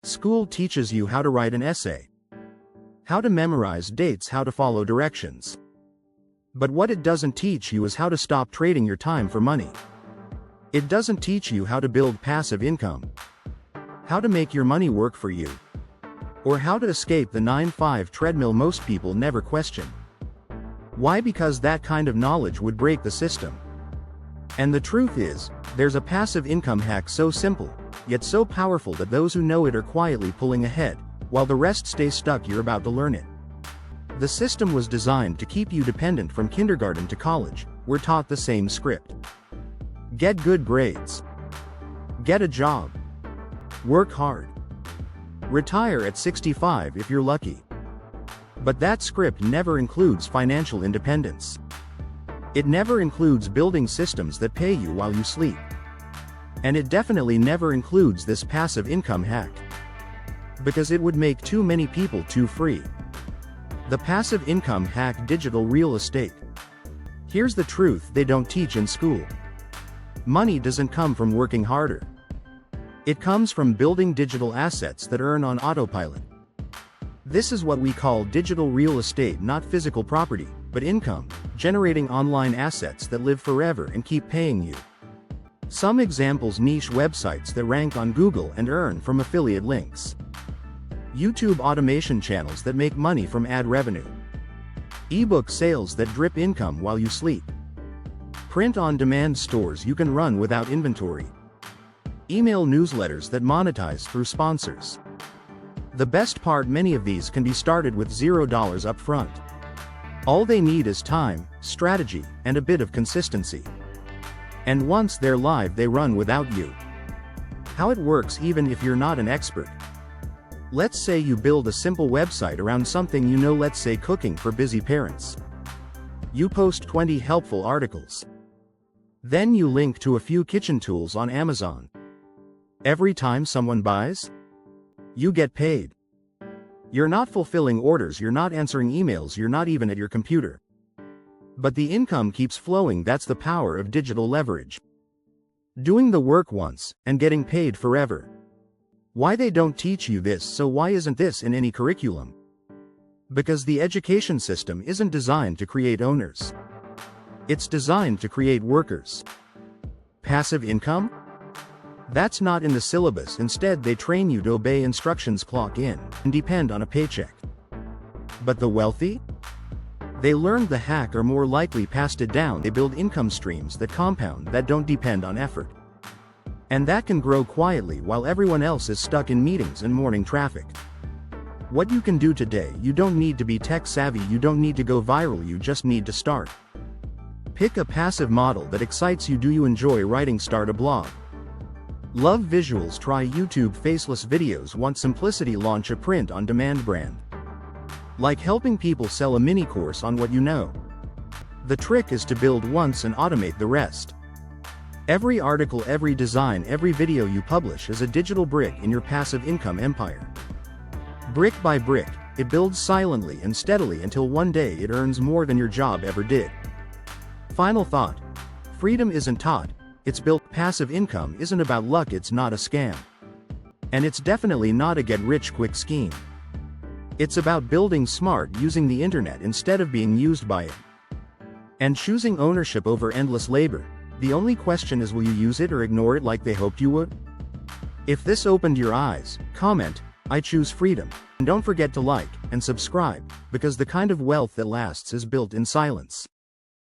School teaches you how to write an essay, how to memorize dates, how to follow directions. But what it doesn't teach you is how to stop trading your time for money. It doesn't teach you how to build passive income, how to make your money work for you, or how to escape the 9-to-5 treadmill most people never question. Why? Because that kind of knowledge would break the system. And the truth is, there's a passive income hack so simple, yet so powerful that those who know it are quietly pulling ahead, while the rest stay stuck. You're about to learn it. The system was designed to keep you dependent from kindergarten to college. We're taught the same script. Get good grades. Get a job. Work hard. Retire at 65 if you're lucky. But that script never includes financial independence. It never includes building systems that pay you while you sleep. And it definitely never includes this passive income hack. Because it would make too many people too free. The passive income hack: digital real estate. Here's the truth they don't teach in school. Money doesn't come from working harder. It comes from building digital assets that earn on autopilot. This is what we call digital real estate, not physical property, but income, generating online assets that live forever and keep paying you. Some examples: niche websites that rank on Google and earn from affiliate links. YouTube automation channels that make money from ad revenue. Ebook sales that drip income while you sleep. Print-on-demand stores you can run without inventory. Email newsletters that monetize through sponsors. The best part: many of these can be started with $0 up front. All they need is time, strategy, and a bit of consistency. And once they're live, they run without you. How it works: even if you're not an expert. Let's say you build a simple website around something you know, let's say cooking for busy parents. You post 20 helpful articles. Then you link to a few kitchen tools on Amazon. Every time someone buys, you get paid. You're not fulfilling orders, you're not answering emails, you're not even at your computer. But the income keeps flowing. That's the power of digital leverage. Doing the work once, and getting paid forever. Why they don't teach you this? So why isn't this in any curriculum? Because the education system isn't designed to create owners. It's designed to create workers. Passive income? That's not in the syllabus. Instead, they train you to obey instructions, clock in, and depend on a paycheck. But the wealthy? They learned the hack, or more likely passed it down. They build income streams that compound, that don't depend on effort. And that can grow quietly while everyone else is stuck in meetings and morning traffic. What you can do today: you don't need to be tech savvy, you don't need to go viral, you just need to start. Pick a passive model that excites you. Do you enjoy writing? Start a blog. Love visuals? Try YouTube faceless videos. Want simplicity? Launch a print-on-demand brand. Like helping people sell a mini course on what you know. The trick is to build once and automate the rest. Every article, every design, every video you publish is a digital brick in your passive income empire. Brick by brick, it builds silently and steadily until one day it earns more than your job ever did. Final thought: freedom isn't taught, it's built. Passive income isn't about luck, it's not a scam. And it's definitely not a get-rich-quick scheme. It's about building smart, using the internet instead of being used by it. And choosing ownership over endless labor. The only question is, will you use it or ignore it like they hoped you would? If this opened your eyes, comment, "I choose freedom." And don't forget to like and subscribe, because the kind of wealth that lasts is built in silence.